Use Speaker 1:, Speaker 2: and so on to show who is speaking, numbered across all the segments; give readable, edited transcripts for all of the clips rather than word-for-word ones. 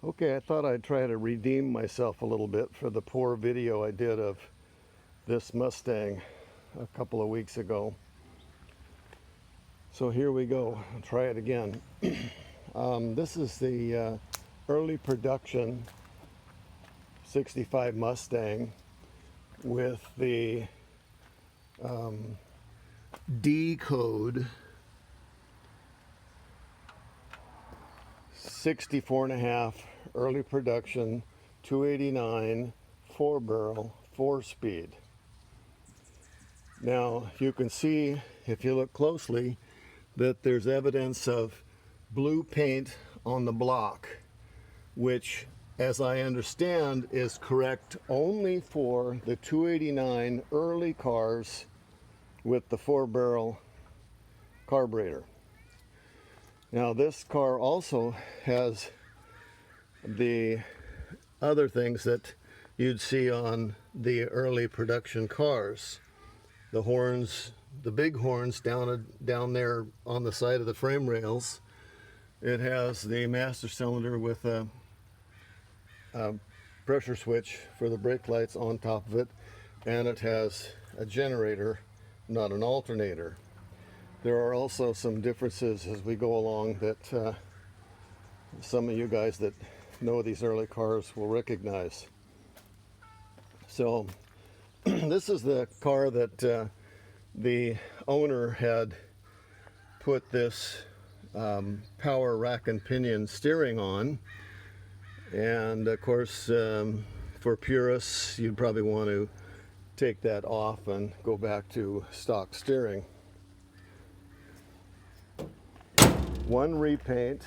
Speaker 1: Okay, I thought I'd try to redeem myself a little bit for the poor video I did of this Mustang a couple of weeks ago. So here we go. I'll try it again. This is the early production 65 Mustang with the D code 64.5 early production 289 4-barrel 4-speed. Now you can see, if you look closely, that there's evidence of blue paint on the block, which, as I understand, is correct only for the 289 early cars with the 4-barrel carburetor. Now this car also has the other things that you'd see on the early production cars. The horns, the big horns down there on the side of the frame rails. It has the master cylinder with a pressure switch for the brake lights on top of it, and it has a generator, not an alternator. There are also some differences as we go along that some of you guys that know these early cars will recognize. So this is the car that the owner had put this power rack and pinion steering on, and of course for purists you'd probably want to take that off and go back to stock steering. One repaint,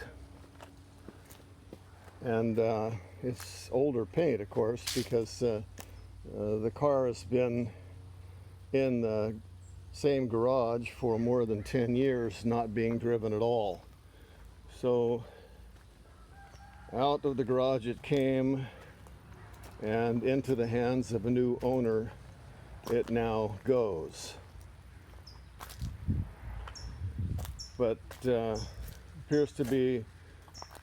Speaker 1: and it's older paint, of course, because the car has been in the same garage for more than 10 years, not being driven at all. So out of the garage it came, and into the hands of a new owner it now goes. But appears to be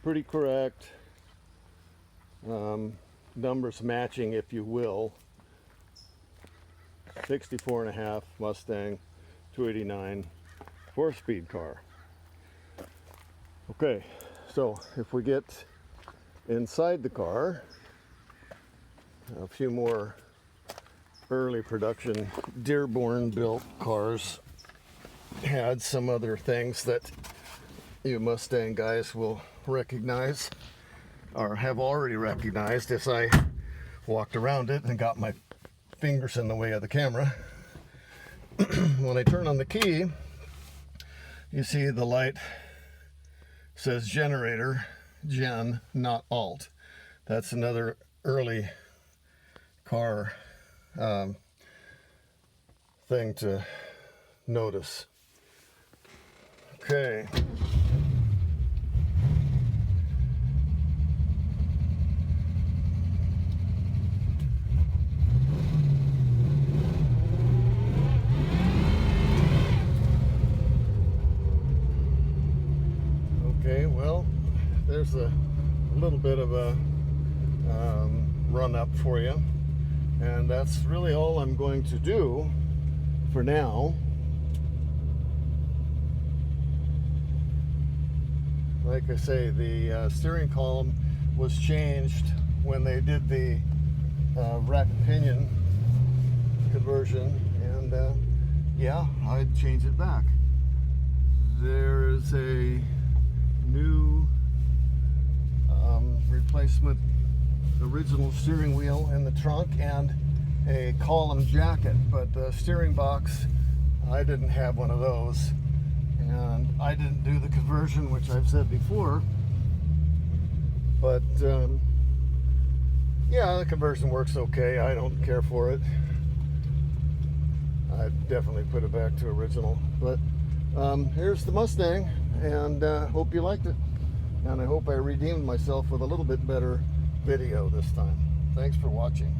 Speaker 1: pretty correct, numbers matching, if you will. 64.5 Mustang 289 4-speed car. Okay, so if we get inside the car, a few more early production Dearborn built cars had some other things that you Mustang guys will recognize, or have already recognized, as I walked around it and got my fingers in the way of the camera. When I turn on the key, you see the light says generator, gen, not alt. That's another early car thing to notice. Okay. Okay, well, there's a little bit of a run up for you, and that's really all I'm going to do for now. Like I say, the steering column was changed when they did the rack and pinion conversion, and yeah, I'd change it back. There's a new replacement original steering wheel in the trunk and a column jacket, but the steering box, I didn't have one of those, and I didn't do the conversion, which I've said before. But yeah, the conversion works okay. I don't care for it. I'd definitely put it back to original. But here's the Mustang, and hope you liked it, and I hope I redeemed myself with a little bit better video this time. Thanks for watching.